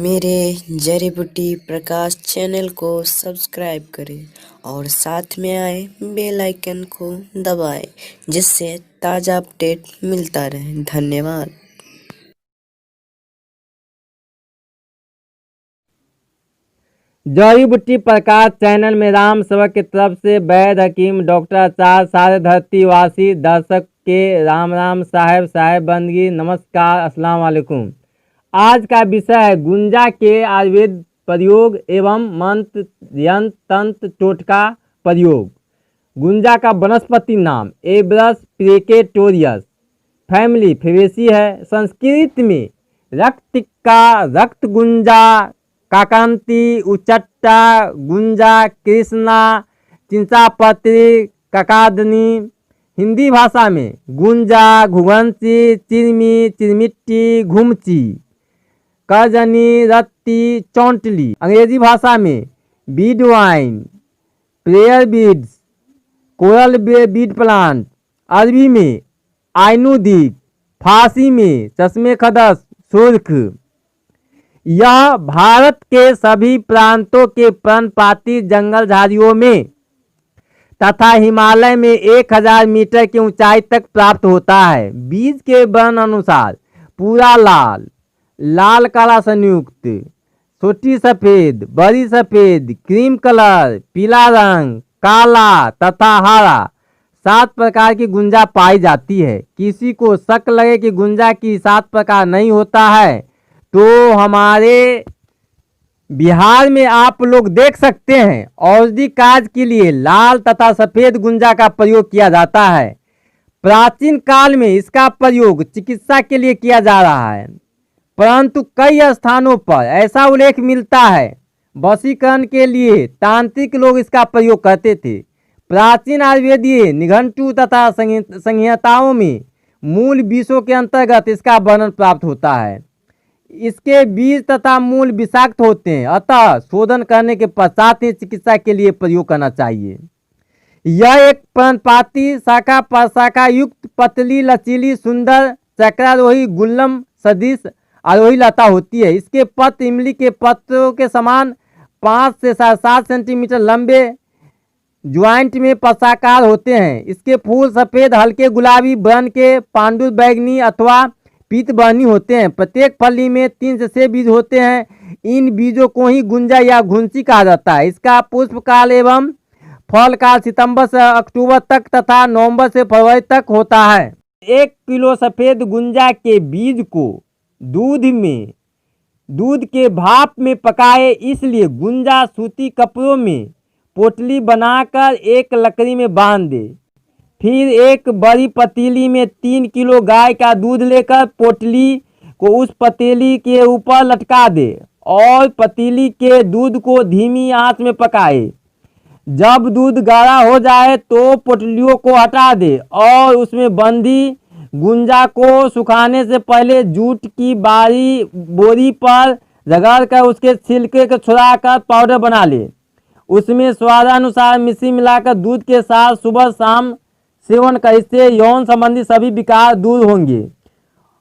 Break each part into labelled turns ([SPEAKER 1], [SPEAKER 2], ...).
[SPEAKER 1] मेरे जड़ी बूटी प्रकाश चैनल को सब्सक्राइब करें और साथ में आए बेल आइकन को दबाएं, जिससे ताज़ा अपडेट मिलता रहे। धन्यवाद।
[SPEAKER 2] जड़ी बूटी प्रकाश चैनल में राम सेवक की तरफ से वैद्य हकीम डॉक्टर आचार्य सारे धरतीवासी दर्शक के राम राम साहेब साहेब बंदगी नमस्कार अस्सलाम वालेकुम। आज का विषय है गुंजा के आयुर्वेद प्रयोग एवं मंत्र यंत्र तंत्र टोटका प्रयोग। गुंजा का वनस्पति नाम एब्रस प्रेकेटोरियस, फैमिली फेवेसी है। संस्कृत में रक्तिका, रक्त गुंजा, काकांती, उचट्टा, गुंजा, कृष्णा, चिंचापत्री, ककादनी। हिंदी भाषा में गुंजा, घुघंसी, चिरमी, चिरमिट्टी, घुमची, करजनी, रत्ती, चौंटली। अंग्रेजी भाषा में Beed wine, prayer beads, coral Beed plant. अरबी में आइनुदीक, फारसी में चश्मे खदस, सुर्ख। यह भारत के सभी प्रांतों के पर्णपाती जंगल झाड़ियों में तथा हिमालय में 1000 मीटर की ऊंचाई तक प्राप्त होता है। बीज के वर्ण अनुसार पूरा लाल, लाल काला संयुक्त, छोटी सफ़ेद, बड़ी सफ़ेद, क्रीम कलर, पीला रंग, काला तथा हरा। 7 प्रकार की गुंजा पाई जाती है। किसी को शक लगे कि गुंजा की 7 प्रकार नहीं होता है तो हमारे बिहार में आप लोग देख सकते हैं औषधि कार्य के लिए लाल तथा सफ़ेद गुंजा का प्रयोग किया जाता है। प्राचीन काल में इसका प्रयोग चिकित्सा के लिए किया जा रहा है, परंतु कई स्थानों पर ऐसा उल्लेख मिलता है वशीकरण के लिए तांत्रिक लोग इसका प्रयोग करते थे। प्राचीन आयुर्वेदीय निघंटु तथा संहिताओं में मूल विषयों के अंतर्गत इसका वर्णन प्राप्त होता है। इसके बीज तथा मूल विषाक्त होते हैं, अतः शोधन करने के पश्चात ही चिकित्सा के लिए प्रयोग करना चाहिए। यह एक पर्णपाती शाखा प्रशाखा युक्त पतली लचीली सुंदर चक्रारोही गुल्लम सदृश आरोही लता होती है। इसके पत्र इमली के पत्रों के समान 5 से 7 सेंटीमीटर लंबे ज्वाइंट में पसाकार होते हैं। इसके फूल सफ़ेद हल्के गुलाबी वर्ण के पांडु बैगनी अथवा पीत वर्णी होते हैं। प्रत्येक फली में 3 से 6 बीज होते हैं। इन बीजों को ही गुंजा या घुंसी कहा जाता है। इसका पुष्प काल एवं फल काल सितंबर से अक्टूबर तक तथा नवंबर से फरवरी तक होता है। 1 किलो सफ़ेद गुंजा के बीज को दूध के भाप में पकाए। इसलिए गुंजा सूती कपड़ों में पोटली बनाकर एक लकड़ी में बांध दे। फिर एक बड़ी पतीली में 3 किलो गाय का दूध लेकर पोटली को उस पतीली के ऊपर लटका दे और पतीली के दूध को धीमी आंच में पकाए। जब दूध गाढ़ा हो जाए तो पोटलियों को हटा दे और उसमें बंदी गुंजा को सुखाने से पहले जूट की बोरी पर रगड़कर उसके छिलके को छुड़ाकर पाउडर बना ले। उसमें स्वादानुसार मिश्री मिलाकर दूध के साथ सुबह शाम सेवन कर, इससे यौन संबंधी सभी विकार दूर होंगे।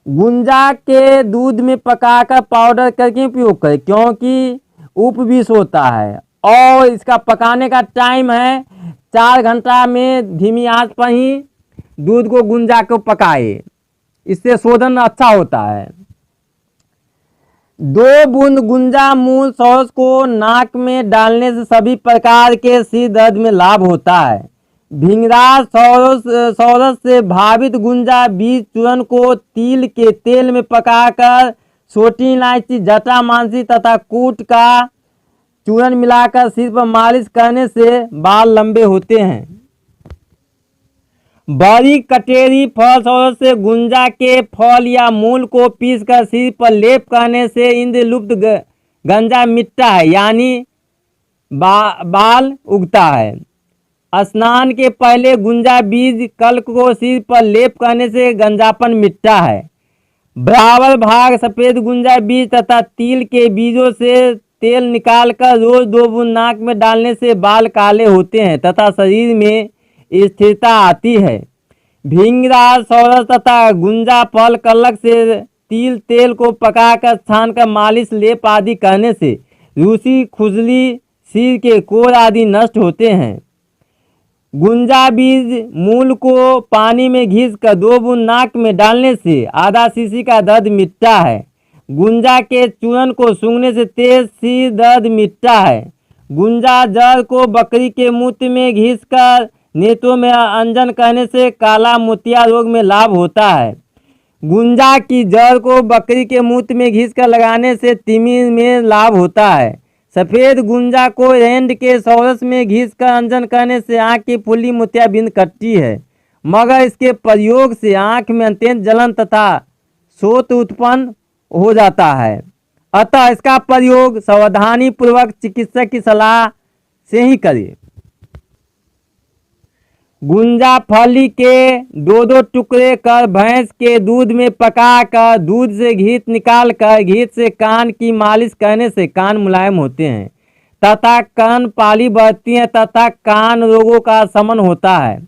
[SPEAKER 2] गुंजा के दूध में पकाकर पाउडर करके उपयोग करें, क्योंकि उपविष होता है और इसका पकाने का टाइम है 4 घंटा में धीमी आंच पर ही दूध को गुंजा को पकाए। इससे शोधन अच्छा होता है। 2 बूंद गुंजा मूल सौस को नाक में डालने से सभी प्रकार के सिर दर्द में लाभ होता है। भिंगराज सौरस से भावित गुंजा बीज चूर्ण को तिल के तेल में पकाकर छोटी इलायची, जटा मानसी तथा कूट का चूर्ण मिलाकर सिर पर मालिश करने से बाल लंबे होते हैं। बड़ी कटेरी फल सौरस से गुंजा के फल या मूल को पीसकर सिर पर लेप करने से इंद्रलुप्त गंजा मिटता है, यानी बाल उगता है। स्नान के पहले गुंजा बीज कल्क को सिर पर लेप करने से गंजापन मिटता है। बराबर भाग सफ़ेद गुंजा बीज तथा तिल के बीजों से तेल निकालकर रोज 2 बूंद नाक में डालने से बाल काले होते हैं तथा शरीर में स्थिरता आती है। भिंगराज सौरस तथा गुंजा फल कलक से तिल तेल को पकाकर छानकर मालिश लेप आदि करने से रूसी खुजली सिर के कोर आदि नष्ट होते हैं। गुंजा बीज मूल को पानी में घिसकर 2 बूंद नाक में डालने से आधा शीशी का दर्द मिटता है। गुंजा के चूर्ण को सूंघने से तेज सिर दर्द मिटता है। गुंजा जड़ को बकरी के मूत्र में घिसकर नेत्रों में अंजन करने से काला मोतिया रोग में लाभ होता है। गुंजा की जड़ को बकरी के मूत्र में घिसकर लगाने से तिमिर में लाभ होता है। सफ़ेद गुंजा को रेंड के सौरस में घिसकर अंजन करने से आँख की फुल्ली मोतियाबिंद कटती है, मगर इसके प्रयोग से आँख में अत्यंत जलन तथा शोथ उत्पन्न हो जाता है। अतः इसका प्रयोग सावधानी पूर्वक चिकित्सक की सलाह से ही करें। गुंजा फली के 2-2 टुकड़े कर भैंस के दूध में पकाकर दूध से घीत निकालकर घीत से कान की मालिश करने से कान मुलायम होते हैं तथा कान पाली बढ़ती है तथा कान रोगों का शमन होता है।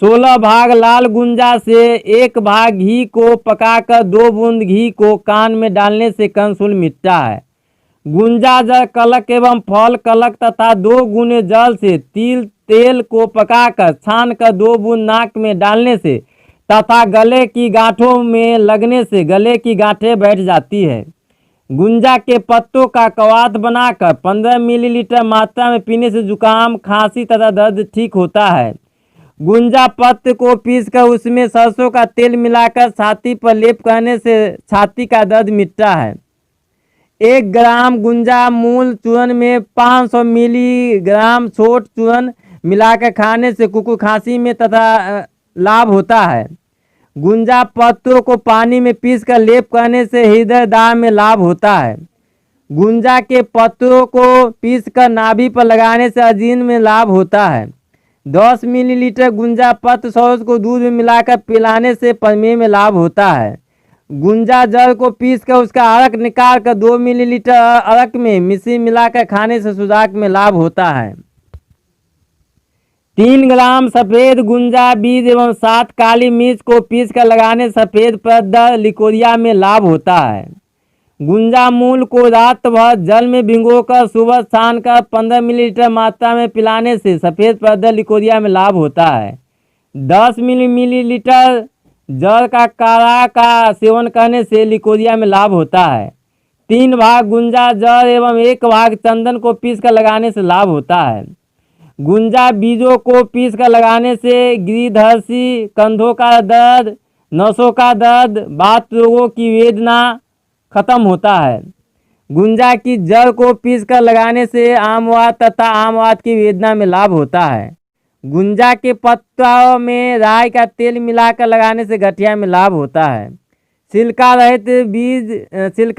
[SPEAKER 2] 16 भाग लाल गुंजा से 1 भाग घी को पकाकर 2 बूंद घी को कान में डालने से कंसुल मिटता है। गुंजा जड़ कलक एवं फल कलक तथा 2 गुने जल से तिल तेल को पकाकर छानकर 2 बूंद नाक में डालने से तथा गले की गांठों में लगने से गले की गांठें बैठ जाती है। गुंजा के पत्तों का कवाथ बनाकर 15 मिलीलीटर मात्रा में पीने से जुकाम खांसी तथा दर्द ठीक होता है। गुंजा पत्त को पीसकर उसमें सरसों का तेल मिलाकर छाती पर लेप करने से छाती का दर्द मिटता है। 1 ग्राम गुंजा मूल चूर्ण में 500 मिलीग्राम छोट चूर्ण मिलाकर खाने से कुकुर खांसी में तथा लाभ होता है। गुंजा पत्तों को पानी में पीसकर लेप करने से हृदय दाह में लाभ होता है। गुंजा के पत्तों को पीसकर नाभि पर लगाने से अजीर्ण में लाभ होता है। 10 मिलीलीटर गुंजा पत्त सौस को दूध में मिलाकर पिलाने से प्रमेह में लाभ होता है। गुंजा जड़ को पीसकर उसका अर्क निकालकर 2 मिलीलीटर अर्क में मिश्री मिलाकर खाने से सुजाक में लाभ होता है। 3 ग्राम सफ़ेद गुंजा बीज एवं 7 काली मिर्च को पीसकर लगाने सफ़ेद दर्द लिकोरिया में लाभ होता है। गुंजा मूल को रात भर जल में भिगोकर सुबह छानकर 15 मिलीलीटर मात्रा में पिलाने से सफ़ेद दर्द लिकोरिया में लाभ होता है। 10 मिलीलीटर जड़ का काढ़ा का सेवन करने से लिकोरिया में लाभ होता है। 3 भाग गुंजा जड़ एवं 1 भाग चंदन को पीसकर लगाने से लाभ होता है। गुंजा बीजों को पीसकर लगाने से गिरिधर्सी, कंधों का दर्द, नसों का दर्द, बात रोगों की वेदना खत्म होता है। गुंजा की जड़ को पीसकर लगाने से आमवात तथा आमवात की वेदना में लाभ होता है। गुंजा के पत्तों में राई का तेल मिलाकर लगाने से गठिया में लाभ होता है। छिलका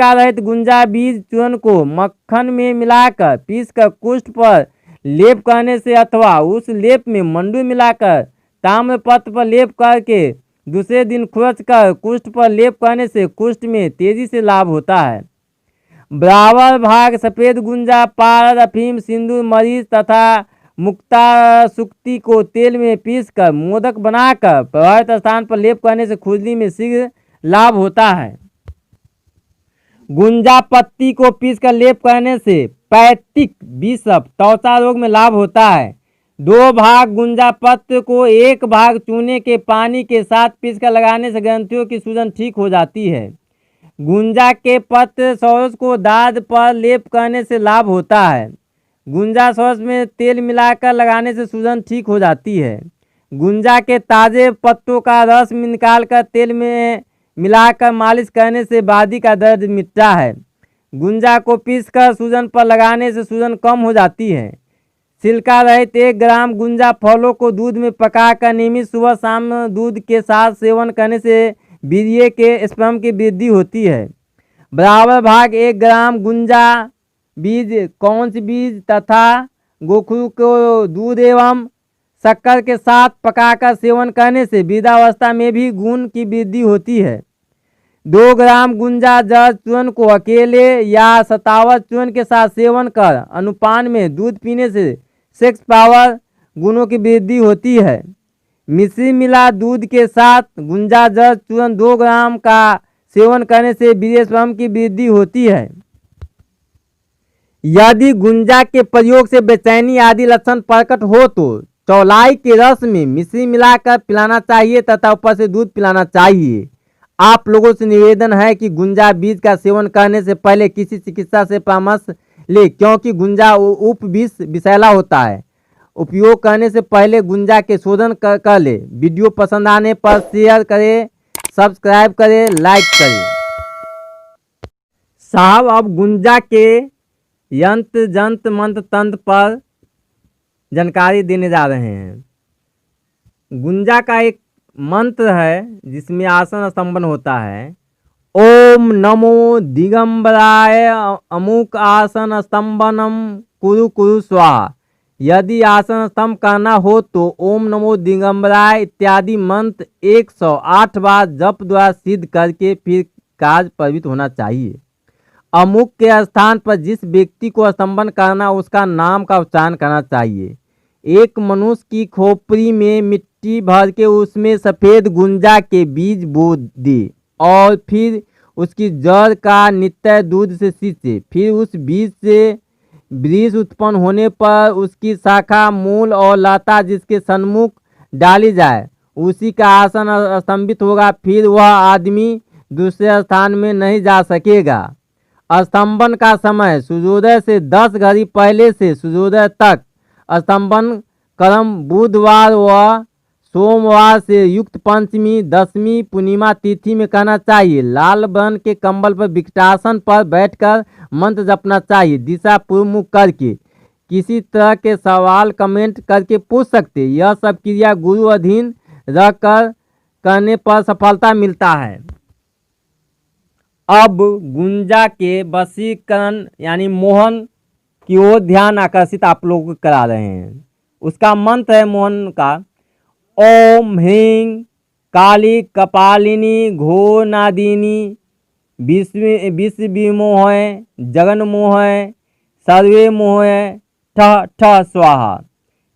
[SPEAKER 2] रहित गुंजा बीज चूर्ण को मक्खन में मिलाकर पीसकर कुष्ठ पर लेप करने से अथवा उस लेप में मंडू मिलाकर ताम्रपत्र पर लेप करके दूसरे दिन खुरच कर कुष्ठ पर लेप करने से कुष्ठ में तेजी से लाभ होता है। बराबर भाग सफ़ेद गुंजा, पारद, अफीम, सिंदूर, मरीच तथा मुक्ता सुक्ति को तेल में पीसकर मोदक बनाकर प्रभावित स्थान पर लेप करने से खुजली में शीघ्र लाभ होता है। गुंजा पत्ती को पीसकर लेप करने से पैतिक बिशप त्वचा रोग में लाभ होता है। 2 भाग गुंजा पत्र को 1 भाग चूने के पानी के साथ पीसकर लगाने से ग्रंथियों की सूजन ठीक हो जाती है। गुंजा के पत्र सौस को दाद पर लेप करने से लाभ होता है। गुंजा सौस में तेल मिलाकर लगाने से सूजन ठीक हो जाती है। गुंजा के ताज़े पत्तों का रस निकालकर तेल में मिलाकर मालिश करने से बादी का दर्द मिटता है। गुंजा को पीसकर सूजन पर लगाने से सूजन कम हो जाती है। छिलका रहित 1 ग्राम गुंजा फलों को दूध में पकाकर नियमित सुबह शाम दूध के साथ सेवन करने से वीर्य के स्पर्म की वृद्धि होती है। बराबर भाग 1 ग्राम गुंजा बीज, कौंच बीज तथा गोखरू को दूध एवं शक्कर के साथ पकाकर सेवन करने से वृद्धावस्था में भी गुण की वृद्धि होती है। 2 ग्राम गुंजा जड़ चूर्ण को अकेले या सतावत चूर्ण के साथ सेवन कर अनुपान में दूध पीने से सेक्स पावर गुणों की वृद्धि होती है। मिश्री मिला दूध के साथ गुंजा जड़ चूर्ण 2 ग्राम का सेवन करने से वीर्य स्पर्म की वृद्धि होती है। यदि गुंजा के प्रयोग से बेचैनी आदि लक्षण प्रकट हो तो चौलाई के रस में मिश्री मिलाकर पिलाना चाहिए तथा ऊपर से दूध पिलाना चाहिए। आप लोगों से निवेदन है कि गुंजा बीज का सेवन करने से पहले किसी चिकित्सा से परामर्श ले, क्योंकि गुंजा उप विष विषैला होता है। उपयोग करने से पहले गुंजा के शोधन कर ले। वीडियो पसंद आने पर शेयर करें, सब्सक्राइब करें, लाइक करें। साहब, अब गुंजा के यंत्र जंत्र मंत्र तंत्र पर जानकारी देने जा रहे हैं। गुंजा का एक मंत्र है जिसमें आसन स्तंभन होता है। ओम नमो दिगंबराय अमुक आसन स्तंभनम कुरु कुरु स्वाहा। यदि आसन स्तंभ करना हो तो ओम नमो दिगंबराय इत्यादि मंत्र 108 बार जप द्वारा सिद्ध करके फिर कार्य प्रवृत्त होना चाहिए। अमुक के स्थान पर जिस व्यक्ति को स्तंभन करना उसका नाम का उच्चारण करना चाहिए। एक मनुष्य की खोपड़ी में मिट्टी भर के उसमें सफ़ेद गुंजा के बीज बो दे और फिर उसकी जड़ का नित्य दूध से सींचे। फिर उस बीज से वृक्ष उत्पन्न होने पर उसकी शाखा, मूल और लता जिसके सन्मुख डाली जाए उसी का आसन स्तंभित होगा। फिर वह आदमी दूसरे स्थान में नहीं जा सकेगा। स्तंभन का समय सूर्योदय से 10 घड़ी पहले से सूर्योदय तक। स्तंभन क्रम बुधवार व सोमवार से युक्त पंचमी, दशमी, पूर्णिमा तिथि में करना चाहिए। लाल वर्ण के कंबल पर विकटासन पर बैठकर मंत्र जपना चाहिए। दिशा पूर्व मुख करके। किसी तरह के सवाल कमेंट करके पूछ सकते। यह सब क्रिया गुरु अधीन रहकर करने पर सफलता मिलता है। अब गुंजा के वशीकरण यानी मोहन की ओर ध्यान आकर्षित आप लोगों को करा रहे हैं। उसका मंत्र है मोहन का, ओम ह्रीं काली कपालिनी घोरनादिनी विश्व विमोहय जगन्मोहय सर्वे मोहय ठः ठः स्वाहा।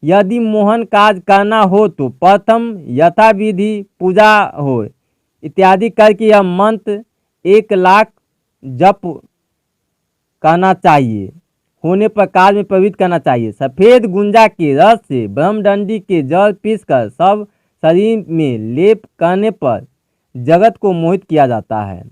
[SPEAKER 2] यदि मोहन काज करना हो तो प्रथम यथाविधि पूजा हो इत्यादि करके यह मंत्र 1 लाख जप करना चाहिए। होने पर कार्य में प्रवृत्त करना चाहिए। सफ़ेद गुंजा के रस से ब्रह्मदंडी के जल पीसकर सब शरीर में लेप करने पर जगत को मोहित किया जाता है।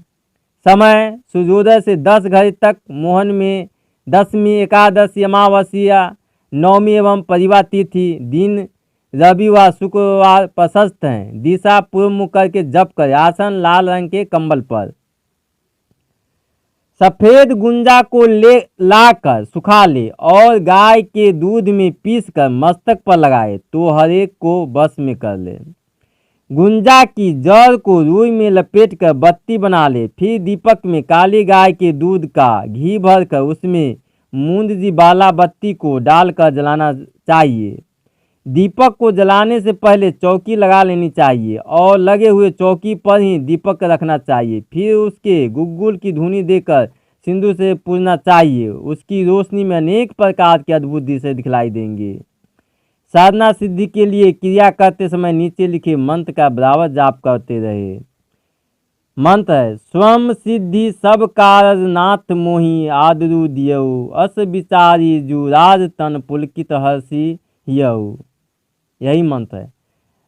[SPEAKER 2] समय सूर्योदय से 10 घड़ी तक। मोहन में दशमी, एकादशी, अमावस्या, नवमी एवं परिवार तिथि दिन रविवार शुक्रवार प्रशस्त हैं। दिशा पूर्व मुख करके जप करें। आसन लाल रंग के कंबल पर। सफ़ेद गुंजा को लाकर सुखा ले और गाय के दूध में पीसकर मस्तक पर लगाए तो हर एक को बस में कर ले। गुंजा की जड़ को रुई में लपेटकर बत्ती बना ले। फिर दीपक में काली गाय के दूध का घी भरकर उसमें मूंदजी बाला बत्ती को डालकर जलाना चाहिए। दीपक को जलाने से पहले चौकी लगा लेनी चाहिए और लगे हुए चौकी पर ही दीपक रखना चाहिए। फिर उसके गुग्गुल की धुनी देकर सिंदूर से पूजना चाहिए। उसकी रोशनी में अनेक प्रकार के अद्भुत दृश्य दिखलाई देंगे। साधना सिद्धि के लिए क्रिया करते समय नीचे लिखे मंत्र का बराबर जाप करते रहे। मंत्र है, स्वम सिद्धि सब कारज नाथ मोहि आदरु दियऊ अस विचारी जू राज तन पुलकित हर्षि हियऊ। यही मंत्र है।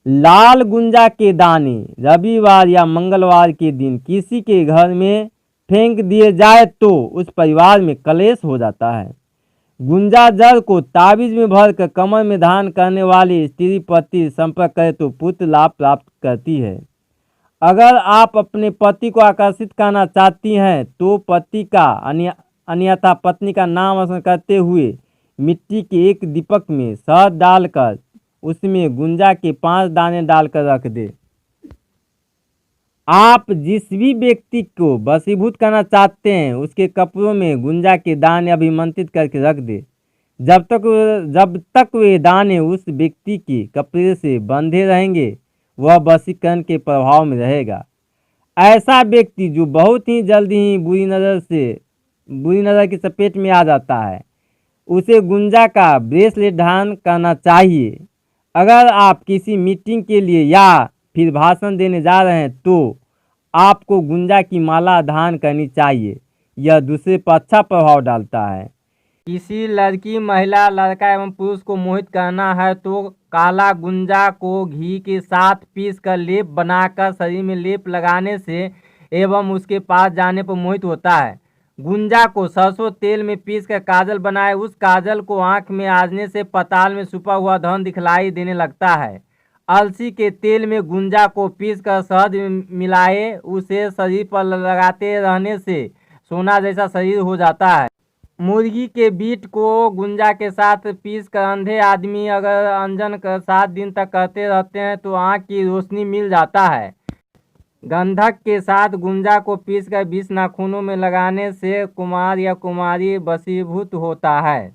[SPEAKER 2] लाल गुंजा के दाने रविवार या मंगलवार के दिन किसी के घर में फेंक दिए जाए तो उस परिवार में कलेश हो जाता है। गुंजा जड़ को ताबीज में भरकर कमर में धारण करने वाली स्त्री पति संपर्क करे तो पुत्र लाभ प्राप्त करती है। अगर आप अपने पति को आकर्षित करना चाहती हैं तो पति का अन्यथा पत्नी का नाम स्मरण करते हुए मिट्टी के एक दीपक में शहद डालकर उसमें गुंजा के 5 दाने डालकर रख दे। आप जिस भी व्यक्ति को वशीभूत करना चाहते हैं उसके कपड़ों में गुंजा के दाने अभिमंत्रित करके रख दे। जब तक वे दाने उस व्यक्ति के कपड़े से बंधे रहेंगे वह वशीकरण के प्रभाव में रहेगा। ऐसा व्यक्ति जो बहुत ही जल्दी ही बुरी नज़र की चपेट में आ जाता है उसे गुंजा का ब्रेसलेट धारण करना चाहिए। अगर आप किसी मीटिंग के लिए या फिर भाषण देने जा रहे हैं तो आपको गुंजा की माला धारण करनी चाहिए। यह दूसरे पर अच्छा प्रभाव डालता है। किसी लड़की, महिला, लड़का एवं पुरुष को मोहित करना है तो काला गुंजा को घी के साथ पीस कर लेप बनाकर शरीर में लेप लगाने से एवं उसके पास जाने पर मोहित होता है। गुंजा को सरसों तेल में पीस कर काजल बनाए। उस काजल को आंख में आजने से पाताल में छुपा हुआ धन दिखलाई देने लगता है। अलसी के तेल में गुंजा को पीसकर शहद मिलाए उसे शरीर पर लगाते रहने से सोना जैसा शरीर हो जाता है। मुर्गी के बीट को गुंजा के साथ पीसकर अंधे आदमी अगर अंजन 7 दिन तक करते रहते हैं तो आँख की रोशनी मिल जाता है। गंधक के साथ गुंजा को पीसकर 20 नाखूनों में लगाने से कुमार या कुमारी वशीभूत होता है।